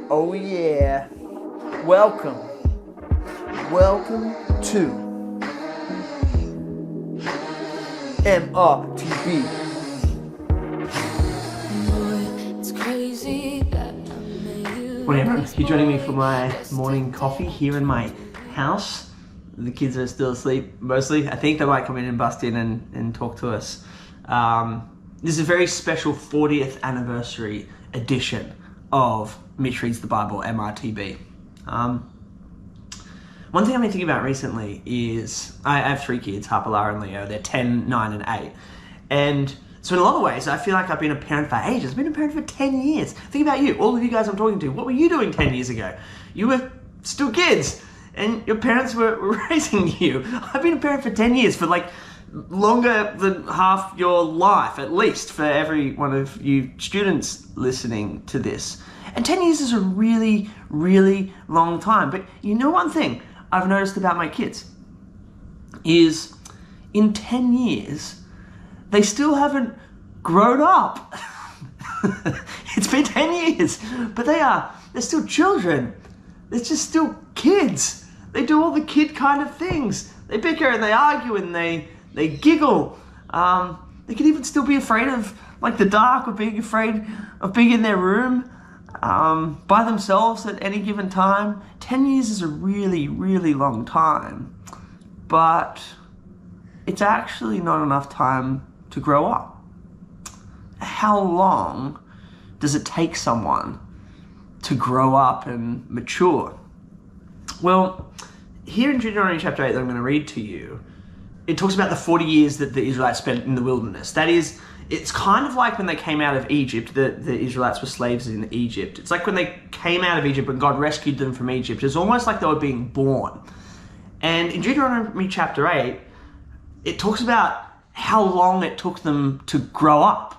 Oh yeah. Welcome to MRTB. Morning everyone, you're joining me for my morning coffee here in my house. The kids are still asleep, mostly. I think they might come in and bust in and talk to us. This is a very special 40th anniversary edition of Mitch Reads the Bible, MRTB. One thing I've been thinking about recently is, I have three kids, Harper, Lara and Leo. They're 10, 9 and 8. And so in a lot of ways, I feel like I've been a parent for ages. I've been a parent for 10 years. Think about you, all of you guys I'm talking to. What were you doing 10 years ago? You were still kids and your parents were raising you. I've been a parent for 10 years, for like longer than half your life, at least, for every one of you students listening to this. And 10 years is a really, really long time. But you know one thing I've noticed about my kids is in 10 years, they still haven't grown up. It's been 10 years, but they're still children. They're just still kids. They do all the kid kind of things. They bicker and they argue and they giggle. They could even still be afraid of like the dark, or being afraid of being in their room by themselves at any given time. 10 years is a really, really long time, but it's actually not enough time to grow up. How long does it take someone to grow up and mature? Well, here in Deuteronomy chapter 8 that I'm going to read to you, it talks about the 40 years that the Israelites spent in the wilderness. That is, it's kind of like when they came out of Egypt, the Israelites were slaves in Egypt. It's like when they came out of Egypt, when God rescued them from Egypt. It's almost like they were being born. And in Deuteronomy chapter 8, it talks about how long it took them to grow up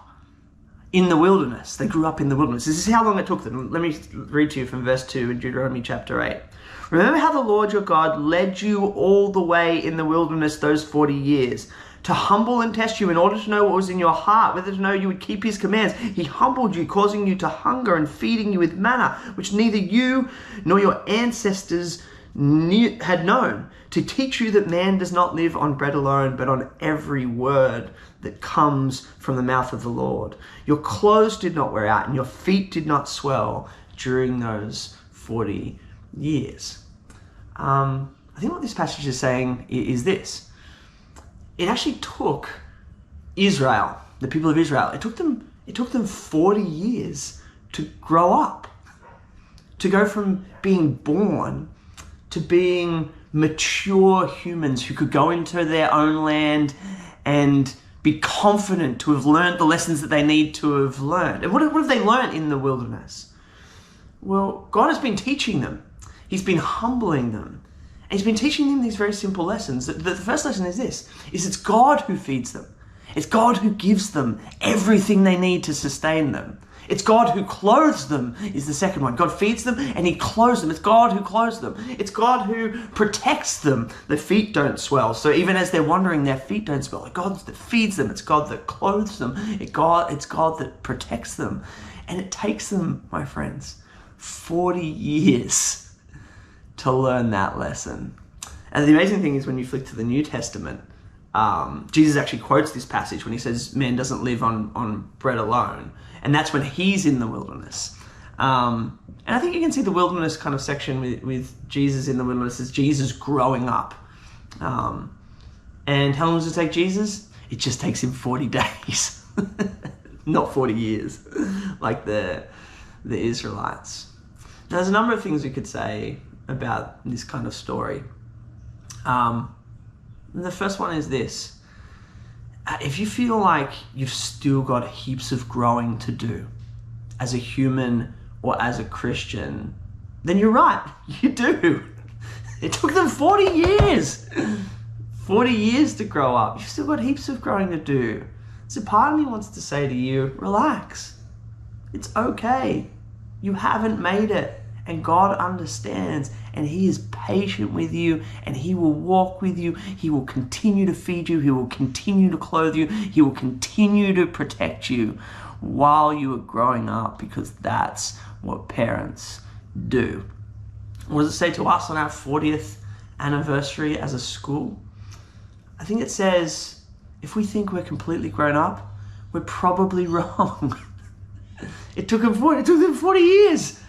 in the wilderness. They grew up in the wilderness. This is how long it took them. Let me read to you from verse 2 in Deuteronomy chapter 8. Remember how the Lord your God led you all the way in the wilderness those 40 years, to humble and test you in order to know what was in your heart, whether to know you would keep his commands. He humbled you, causing you to hunger and feeding you with manna, which neither you nor your ancestors had known, to teach you that man does not live on bread alone, but on every word that comes from the mouth of the Lord. Your clothes did not wear out and your feet did not swell during those 40 years. I think what this passage is saying is this. It actually took Israel, the people of Israel, it took them 40 years to grow up, to go from being born to being mature humans who could go into their own land and be confident to have learned the lessons that they need to have learned. And what have they learned in the wilderness? Well, God has been teaching them. He's been humbling them. And he's been teaching them these very simple lessons. The first lesson is this, is it's God who feeds them. It's God who gives them everything they need to sustain them. It's God who clothes them is the second one. God feeds them and he clothes them. It's God who clothes them. It's God who protects them. Their feet don't swell. So even as they're wandering, their feet don't swell. It's God that feeds them. It's God that clothes them. It's God that protects them. And it takes them, my friends, 40 years to learn that lesson. And the amazing thing is when you flick to the New Testament, Jesus actually quotes this passage when he says, man doesn't live on bread alone. And that's when he's in the wilderness. And I think you can see the wilderness kind of section with Jesus in the wilderness as Jesus growing up. And how long does it take Jesus? It just takes him 40 days, not 40 years, like the Israelites. Now, there's a number of things we could say about this kind of story. The first one is this. If you feel like you've still got heaps of growing to do as a human or as a Christian, then you're right, you do. It took them 40 years. 40 years to grow up. You've still got heaps of growing to do. So part of me wants to say to you, relax. It's okay. You haven't made it. And God understands, and he is patient with you, and he will walk with you. He will continue to feed you. He will continue to clothe you. He will continue to protect you while you are growing up, because that's what parents do. What does it say to us on our 40th anniversary as a school? I think it says, if we think we're completely grown up, we're probably wrong. It took them 40 years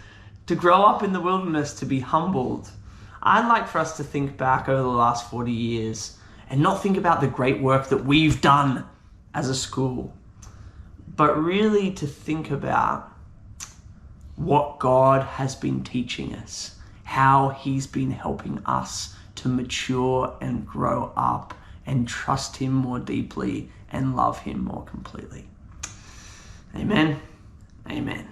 to grow up in the wilderness, to be humbled. I'd like for us to think back over the last 40 years and not think about the great work that we've done as a school, but really to think about what God has been teaching us, how he's been helping us to mature and grow up and trust him more deeply and love him more completely. Amen. Amen.